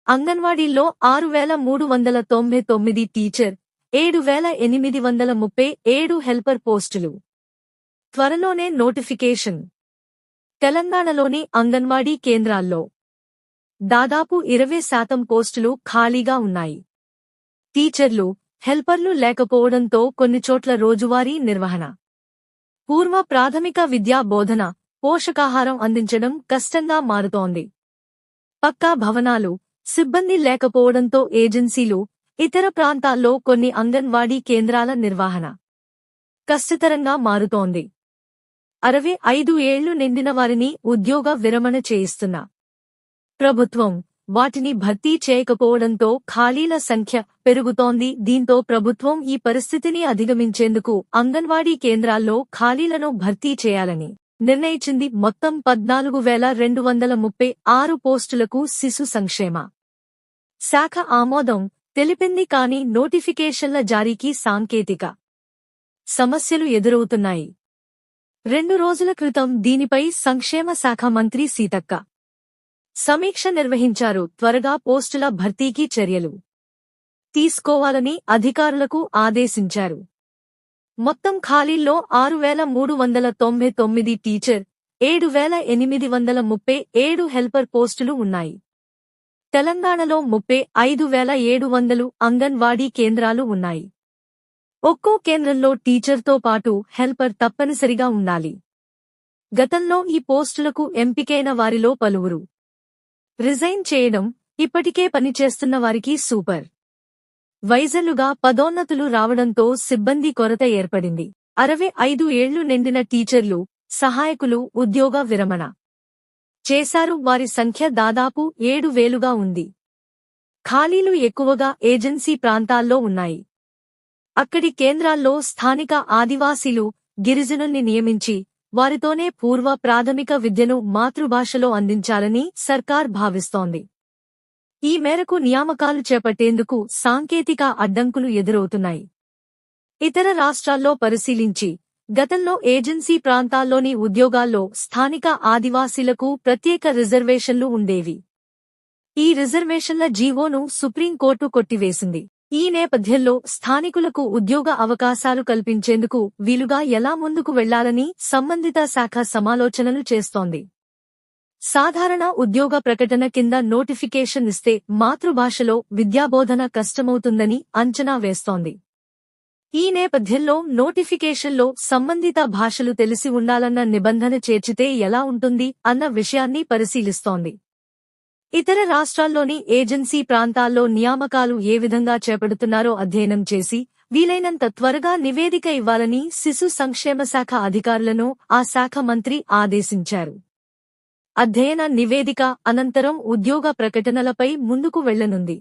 అంగన్వాడీల్లో 6,399 teacher, 7,837 helper పోస్టులు. త్వరలోనే notification. తెలంగాణలోని అంగన్వాడీ కేంద్రాల్లో దాదాపు 20% పోస్టులు ఖాళీగా ఉన్నాయి. టీచర్లు, హెల్పర్లు లేకపోవడంతో కొన్ని చోట్ల రోజువారీ నిర్వహణ, పూర్వ ప్రాథమిక విద్యా బోధన, పోషకాహారం అందించడం కష్టంగా మారుతోంది. పక్కా భవనాలు, సిబ్బంది లేకపోవడంతో ఏజెన్సీలు, ఇతర ప్రాంతాల్లో కొన్ని అంగన్వాడీ కేంద్రాల నిర్వహణ కష్టతరంగా మారుతోంది. 65 ఏళ్లు నిండిన వారిని ఉద్యోగ విరమణ చేయిస్తున్న ప్రభుత్వం వాటిని భర్తీ చేయకపోవడంతో ఖాళీల సంఖ్య పెరుగుతోంది. దీంతో ప్రభుత్వం ఈ పరిస్థితిని అధిగమించేందుకు అంగన్వాడీ కేంద్రాల్లో ఖాళీలను భర్తీ చేయాలని నిర్ణయించింది. మొత్తం 14,236 పోస్టులకు శిశు సంక్షేమ శాఖ ఆమోదం తెలిపింది. కానీ నోటిఫికేషన్ల జారీకి సాంకేతిక సమస్యలు ఎదురవుతున్నాయి. 2 రోజుల క్రితం దీనిపై సంక్షేమ శాఖ మంత్రి సీతక్క సమీక్ష నిర్వహించారు. త్వరగా పోస్టుల భర్తీకి చర్యలు తీసుకోవాలని అధికారులకు ఆదేశించారు. మొత్తం ఖాళీల్లో 6,399 టీచర్, 7,837 హెల్పర్ పోస్టులు ఉన్నాయి. తెలంగాణలో 35,700 అంగన్వాడీ కేంద్రాలు ఉన్నాయి. ఒక్కో కేంద్రంలో టీచర్తో పాటు హెల్పర్ తప్పనిసరిగా ఉండాలి. గతంలో ఈ పోస్టులకు ఎంపికైన వారిలో పలువురు రిజైన్ చేయడం, ఇప్పటికే పనిచేస్తున్న వారికి సూపర్ వైజర్లుగా పదోన్నతులు రావడంతో సిబ్బంది కొరత ఏర్పడింది. 65 ఏళ్లు నిండిన టీచర్లు, సహాయకులు ఉద్యోగ విరమణ చేశారు. వారి సంఖ్య దాదాపు 7,000గా ఉంది. ఖాళీలు ఎక్కువగా ఏజెన్సీ ప్రాంతాల్లో ఉన్నాయి. అక్కడి కేంద్రాల్లో స్థానిక ఆదివాసీలు, గిరిజనుల్ని నియమించి వారితోనే పూర్వ ప్రాథమిక విద్యను మాతృభాషలో అందించాలని సర్కార్ భావిస్తోంది. ఈ మేరకు నియామకాలు చేపట్టేందుకు సాంకేతిక అడ్డంకులు ఎదురవుతున్నాయి. ఇతర రాష్ట్రాల్లో పరిశీలించి గతంలో ఏజెన్సీ ప్రాంతాల్లోని ఉద్యోగాల్లో స్థానిక ఆదివాసీలకు ప్రత్యేక రిజర్వేషన్లు ఉండేవి. ఈ రిజర్వేషన్ల జీవోను సుప్రీంకోర్టు కొట్టివేసింది. ఈ నేపథ్యంలో స్థానికులకు ఉద్యోగ అవకాశాలు కల్పించేందుకు వీలుగా ఎలా ముందుకు వెళ్లాలని సంబంధిత శాఖ సమాలోచనలు చేస్తోంది. సాధారణ ఉద్యోగ ప్రకటన కింద నోటిఫికేషన్ ఇస్తే మాతృభాషలో విద్యాబోధన కష్టమవుతుందని అంచనా వేస్తోంది. ఈ నేపథ్యంలో నోటిఫికేషన్లో సంబంధిత భాషలు తెలిసి ఉండాలన్న నిబంధన చేర్చితే ఎలా ఉంటుంది అన్న విషయాన్ని పరిశీలిస్తోంది. ఇతర రాష్ట్రాల్లోని ఏజెన్సీ ప్రాంతాల్లో నియామకాలు ఏ విధంగా చేపడుతున్నారో అధ్యయనం చేసి వీలైనంత త్వరగా నివేదిక ఇవ్వాలని శిశు సంక్షేమ శాఖ అధికారులను ఆ శాఖ మంత్రి ఆదేశించారు. అధ్యయన నివేదిక అనంతరం ఉద్యోగ ప్రకటనలపై ముందుకు వెళ్లనుంది.